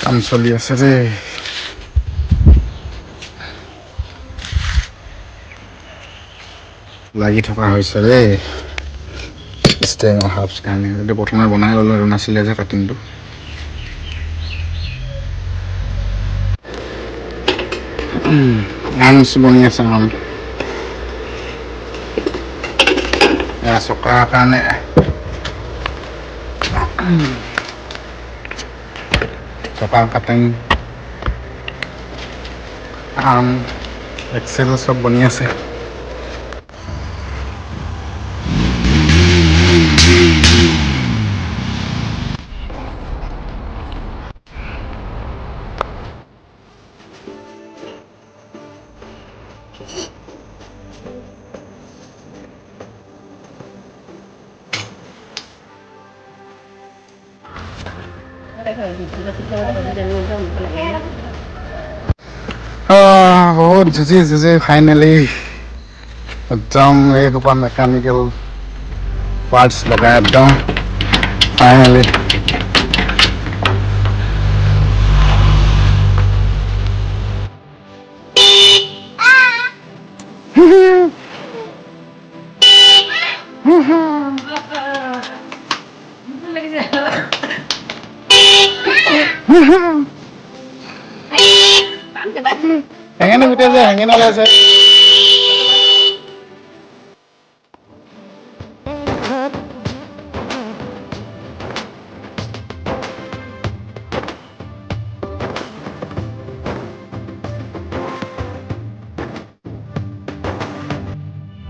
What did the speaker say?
কাম চলি আছে ৰে লাগি থকা হৈছে ৰে ষ্টেং হাফছ কাৰণে এইটো প্ৰথমে বনাই ল'লো আৰু নাছিলে যে কাটিংটো আৰ্মছ বনি আছে চকাৰ কাৰণে চকাৰ কাটিং আৰ্ম এক্সেল চব বনি আছে বহুত যুঁজি ফাইনেলি একদম এইসোপা মেকানিকেল পাৰ্টছ লগাই একদম ফাইনেলি হেঙেনে গোটেই যে হেঙেনে ওলাইছে